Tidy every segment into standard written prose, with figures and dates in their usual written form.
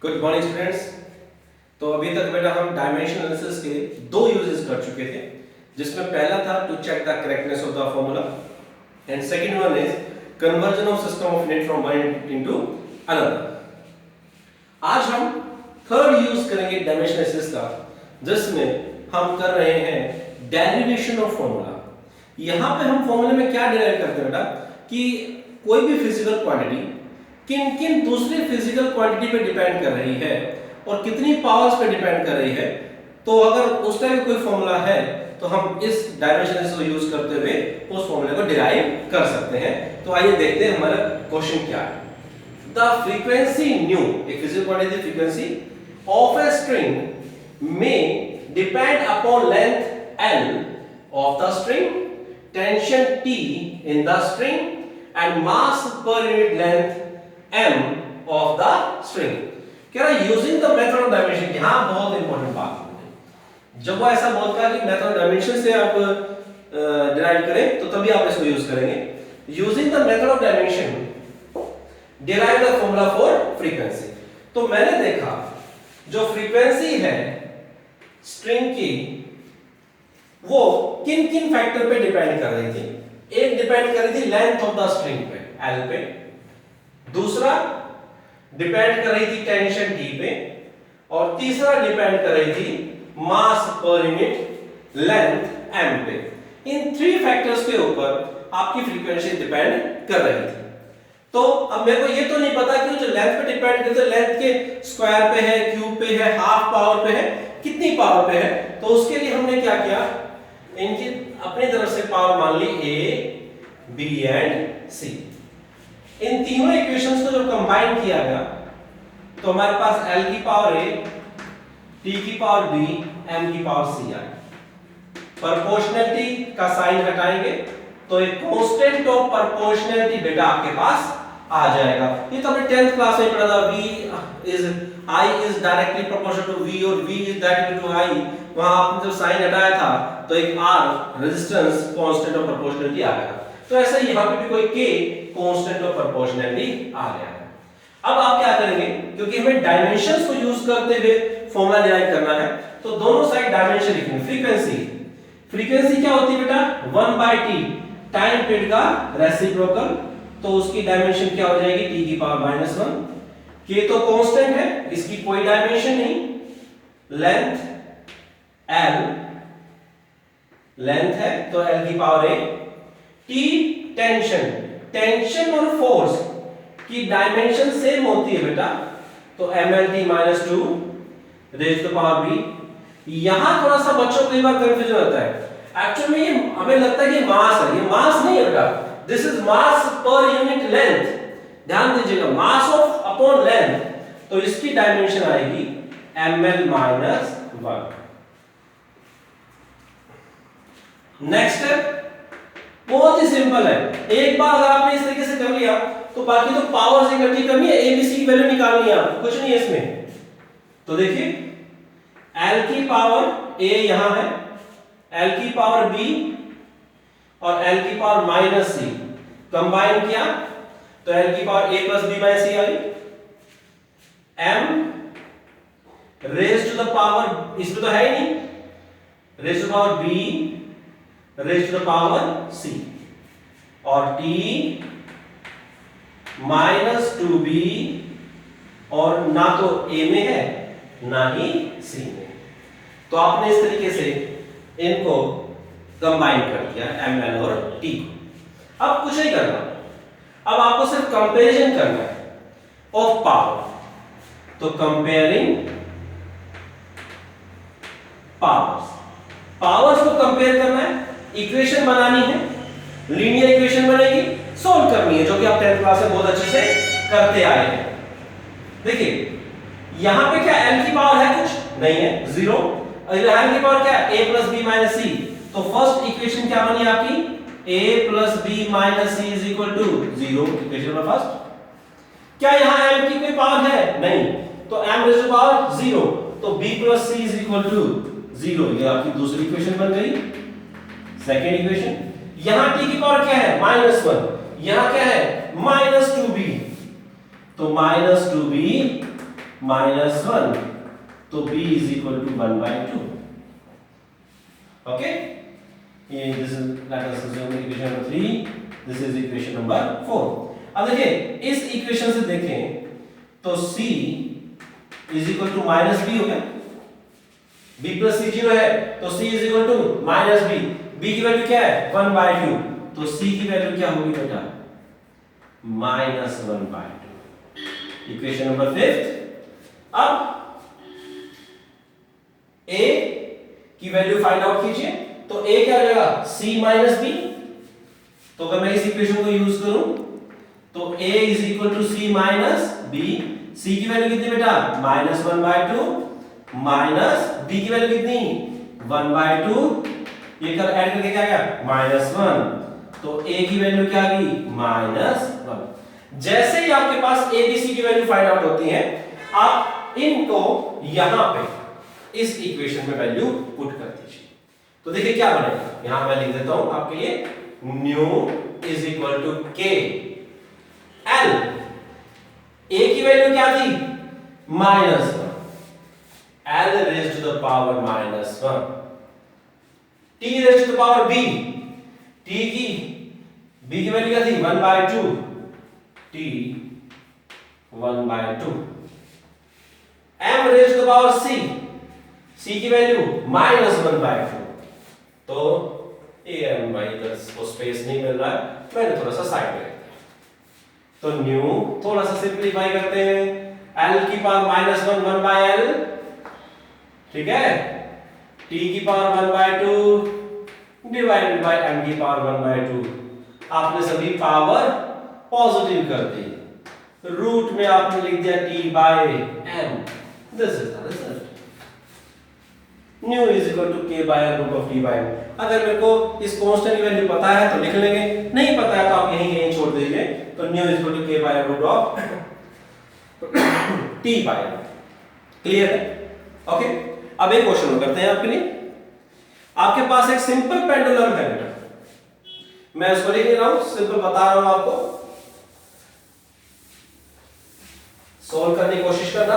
Good morning students. तो अभी तक बेटा हम डायमेंशन एनालिसिस के दो यूजेस कर चुके थे, जिसमें पहला था to check the correctness of the formula and second one is conversion of system of unit from one unit into another. आज हम थर्ड यूज करेंगे डायमेंशन एनालिसिस का, जिसमें हम कर रहे हैं डेरिवेशन ऑफ फॉर्मूला। यहां पे हम फॉर्मूले में क्या डिराइव करते हैं बेटा कि कोई भी फिजिकल क्वांटिटी किन किन दूसरी फिजिकल क्वांटिटी पे डिपेंड कर रही है और कितनी पावर्स पे डिपेंड कर रही है। तो अगर उस टाइप का कोई फॉर्मूला है तो हम इस डायमेंशन को यूज करते हुए उस फॉर्मूले को डिराइव कर सकते हैं। तो आइए देखते हैं हमारा क्वेश्चन क्या है। द फ्रीक्वेंसी न्यू, एक physical quantity frequency of a string में depend upon length L of the string, tension T in the string and mass per unit length M of the string। कह रहा है using the method of dimension. यहां बहुत important बात है, जब वो ऐसा बोलता है कि मेथड ऑफ डायमेंशन से आप डिराइव करें तो तभी आप इसको यूज करेंगे। Using the method of dimension derive the formula for frequency. तो मैंने देखा जो फ्रीक्वेंसी है स्ट्रिंग की वो किन किन फैक्टर पे डिपेंड कर रही थी। एक डिपेंड कर रही थी लेंथ ऑफ द स्ट्रिंग पे L पे, दूसरा डिपेंड कर रही थी टेंशन T पे, और तीसरा डिपेंड कर रही थी मास पर यूनिट लेंथ M पे। इन थ्री फैक्टर्स के ऊपर आपकी फ्रीक्वेंसी डिपेंड कर रही थी। तो अब मेरे को ये तो नहीं पता कि जो लेंथ पे डिपेंड करते हैं लेंथ के स्क्वायर पे है, क्यूब पे है, हाफ पावर पे है, कितनी पावर पे है। तो उसके लिए हमने क्या किया, इनकी अपनी तरफ से पावर मान ली A, B एंड C। इन तीनों इक्वेशंस को जब कंबाइन किया गया तो हमारे पास L की पावर A, T की पावर B, M की पावर C आई। प्रोपोर्शनलिटी का साइन हटाएंगे तो एक कांस्टेंट ऑफ प्रोपोर्शनलिटी बेटा आपके पास आ जाएगा। ये तो हमने 10th क्लास में पढ़ा था, I is directly proportional to V और V is directly to I। वहां आपने जब साइन हटाया था तो एक R resistance constant of proportionality आ गया। तो ऐसा ही यहां पे भी कोई K कांस्टेंट ऑफ प्रोपोर्शनलिटी आ गया है। अब आप क्या करेंगे, क्योंकि हमें डायमेंशंस को यूज करते हुए फॉर्मूला डिराइव करना है, तो दोनों साइड डायमेंशन लिखेंगे। फ्रीक्वेंसी क्या होती है बेटा 1/t, टाइम पीरियड का रेसिप्रोकल। तो उसकी डायमेंशन क्या हो जाएगी t की पावर -1। k तो कांस्टेंट है, इसकी कोई डायमेंशन नहीं। लेंथ L, लेंथ है तो L की पावर a। t टेंशन और फोर्स की डायमेंशन सेम होती है बेटा, तो mlt -2 raise to power b। यहां थोड़ा सा बच्चों को कई बार कंफ्यूजन होता है। एक्चुअली में ये हमें लगता है कि मास है, ये मास नहीं है बेटा, this is mass per unit length. ध्यान दीजिएगा, मास ऑफ अपॉन लेंथ, तो इसकी डायमेंशन आएगी ml -1। नेक्स्ट स्टेप बहुत ही सिंपल है। एक बार अगर आपने इस तरीके से कर लिया तो बाकी तो पावर्स इकट्ठी करनी है, एबीसी की वैल्यू निकालनी है, कुछ नहीं है इसमें। तो देखिए L की पावर A यहां है, L की पावर B और L की पावर -C कंबाइन किया तो L की पावर A + B - C आई। M raise to the power, इसमें तो है ही नहीं, raise to the power B raise to the power C, और T -2B, और ना तो A में है ना ही C में। तो आपने इस तरीके से इनको कंबाइन कर दिया ml और t को। अब कुछ नहीं करना, अब आपको सिर्फ कंपैरिजन करना है ऑफ पावर। तो कंपेयरिंग पावर्स को कंपेयर करना है, इक्वेशन बनानी है, लीनियर इक्वेशन बनेगी, सॉल्व करनी है, जो कि आप 10th क्लास में बहुत अच्छे से करते आए हैं। देखिए यहां पे क्या L की पावर है, कुछ नहीं है, 0। L की पावर क्या है A + B - C। तो फर्स्ट इक्वेशन क्या बनी आपकी A + B - C = 0, equation number first. क्या यहां M की कोई पावर है, नहीं, तो M रेज़ टू पावर 0, तो B + C = 0, ये आपकी दूसरी इक्वेशन बन गई। सेकंड इक्वेशन, यहां T की पावर क्या है -1, यहां क्या है -2B, तो -2B -1, तो b is equal to 1/2। Okay, ये this is let us assume equation number 3, this is equation number 4। अब देखिए इस इक्वेशन से देखें तो c is equal to -b हो गया, b प्लस c 0 है तो c is equal to -b, b की वैल्यू क्या है 1/2, तो c की वैल्यू क्या होगी बेटा -1/2। Equation number 5। अब a की वैल्यू फाइंड आउट कीजिए, तो a क्या हो जाएगा c b। तो अगर मैं इस इक्वेशन को यूज करूं तो a is equal to c b, c की वैल्यू कितनी बेटा -1/2 माइनस b की वैल्यू कितनी 1/2, ये कर ऐड करके क्या आ गया -1, तो a की वैल्यू क्या आ गई -1। जैसे ही आपके पास a b c की वैल्यू फाइंड आउट होती है, आप इनको यहां पे इस इक्वेशन में वैल्यू पुट कर दीजिए। तो देखिए क्या बनेगा, यहां मैं लिख देता हूं आपके लिए, nu is equal to k l, a की वैल्यू क्या थी -1, l raised to the power -1, t raised to the power b, t की b की वैल्यू क्या थी 1/2, t 1/2, m raised to the power c, c की वैल्यू -1/2, तो am भाई इधर को स्पेस नहीं मिल रहा है, मैंने थोड़ा सा साइड में रख दिया। तो न्यू थोड़ा सा सिंपलीफाई करते हैं, l की पावर -1 1/l, ठीक है, t की पावर 1/2 डिवाइडेड बाय m की पावर 1/2। आपने सभी पावर पॉजिटिव कर दी, रूट में आपने लिख दिया t/m, this is the result. Nu is equal to k by root of t/m। अगर मेरे को इस कांस्टेंट की वैल्यू पता है तो लिख लेंगे, नहीं पता है तो आप यहीं कहीं छोड़ दीजिए, तो nu is equal to k by root of t/m। Clear है? ओके, अब एक क्वेश्चन करते हैं आपके लिए। आपके पास एक सिंपल पेंडुलम है बेटा, मैं उसको लिख रहा हूं, सिंपल बता रहा हूं आपको, सोल्व करने की कोशिश करना।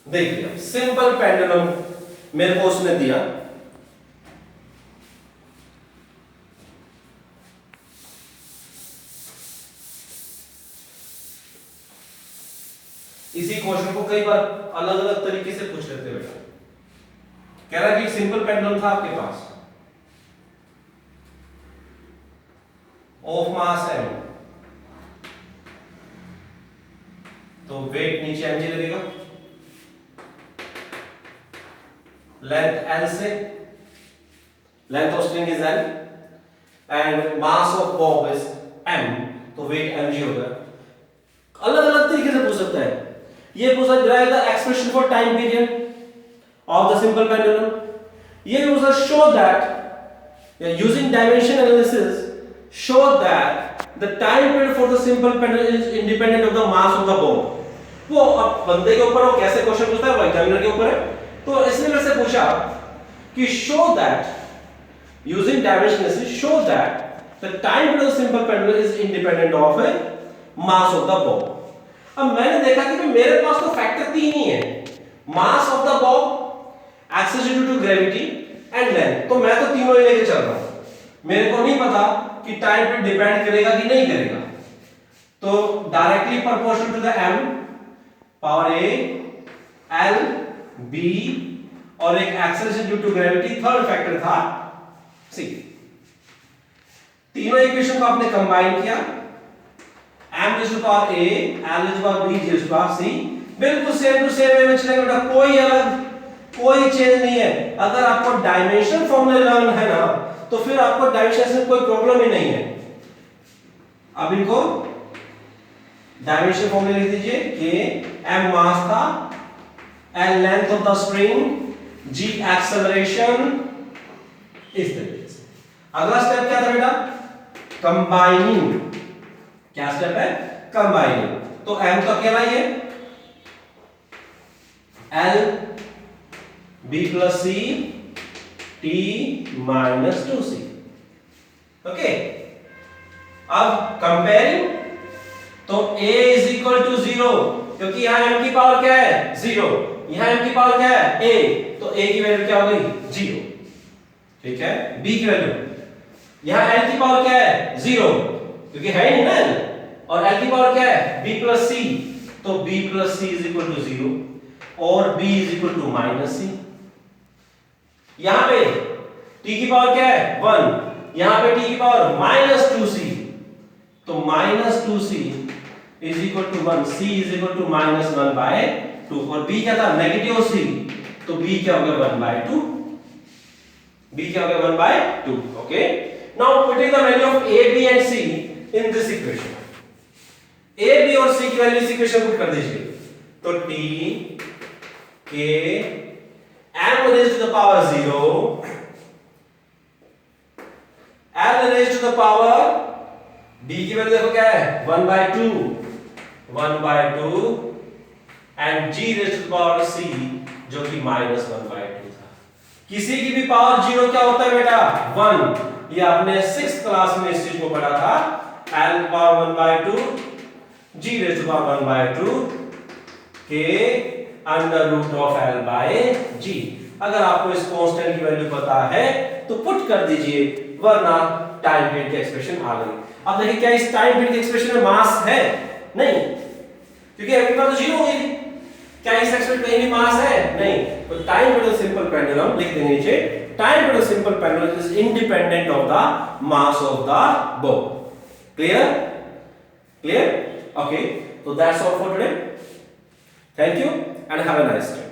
देखिए सिंपल पेंडुलम मेरे को उसने दिया, इसी क्वेश्चन को कई बार अलग अलग तरीके से पूछ लेते बेटा। कह रहा है कि सिंपल पेंडुलम था आपके पास, ऑफ मास m, तो वेट नीचे mg लगेगा, लेंथ l से, length of string is l and mass of Bob is m, तो वेट mg होगा। अलग अलग तरीके से पूछ सकता है, ये पूछ सकता है the expression for time period of the simple pendulum, ये पूछ सकता show that using dimension analysis show that the time period for the simple pendulum is independent of the mass of the Bob. वो अब बंदे के ऊपर वो कैसे क्वेश्चन पूछता है, वो एग्जामिनर के ऊपर है, तो इसने मेरे से पूछा कि show that using dimension analysis show that the time period of simple pendulum is independent of mass of the Bob. अब मैंने देखा कि मेरे पास तो फैक्टर 3 ही है, mass of the bob, acceleration due to gravity and length, तो मैं तो तीनों ही लेके चल रहा हूं। मेरे को नहीं पता कि टाइम पे डिपेंड करेगा कि नहीं करेगा, तो directly proportional to the m power a l b और एक acceleration due to gravity third factor था c। तीनों इक्वेशन को आपने कंबाइन किया, m raised to power a, l raised to power b, g raised to power c, बिल्कुल same to same way में चलेगा बेटा, कोई अलग कोई चेंज नहीं है। अगर आपको डायमेंशन फॉर्मूला लर्न है ना, तो फिर आपको डायमेंशन से कोई प्रॉब्लम ही नहीं है। अब इनको डायमेंशन फॉर्मूला लिख दीजिए कि m मास था, l length of the spring, g acceleration, इस तरीके से। अगला स्टेप क्या था बेटा, कंबाइनिंग। क्या स्टेप है, कंबाइनिंग। तो m तो अकेला ही है, l b plus c t minus 2c, okay. अब कंपेयरिंग, तो a इज इक्वल टू 0, क्योंकि यहां m की पावर क्या है 0, यहां m की पावर क्या है a, तो a की वैल्यू क्या हो गई 0। ठीक है, b की वैल्यू, यहां l की पावर क्या है 0, क्योंकि है नहीं ना l, और l की पावर क्या है b प्लस c, तो b plus c is equal to 0 और b is equal to minus c। यहां पे t की पावर क्या है 1, यहां पे t की पावर माइनस 2c, तो minus 2c is equal to 1, c is equal to minus 1 by 2, और b क्या था नेगेटिव c, तो b क्या हो गया 1 बाय 2, b क्या हो गया 1 by 2। Okay, now putting the value of a b and c in this equation, a b और c की वैल्यू इस इक्वेशन पुट कर दीजिए, तो t k m raised to the power 0 l raised to the power, d की value देखो क्या है 1 by 2 and g raised to the power c जो कि माइनस 1 by 2 था। किसी की भी पावर 0 क्या होता है बेटा 1, ये आपने 6th क्लास में इस चीज को पढ़ा था, l power 1 by 2 g raised to the power 1 by 2 k under root of l by g। अगर आपको इस कांस्टेंट की वैल्यू पता है तो पुट कर दीजिए, वरना टाइम पीरियड की एक्सप्रेशन आ गई। अब देखिए क्या इस टाइम पीरियड की एक्सप्रेशन में मास है, नहीं, क्योंकि अभी बार तो 0 हो गई थी। क्या इस एक्सप्रेशन में भी मास है, नहीं, तो टाइम पीरियड सिंपल पेंडुलम लिख देंगे नीचे, time period simple pendulum is independent of the mass of the bob. Clear, clear, okay, so that's all for today. Thank you and have a nice day.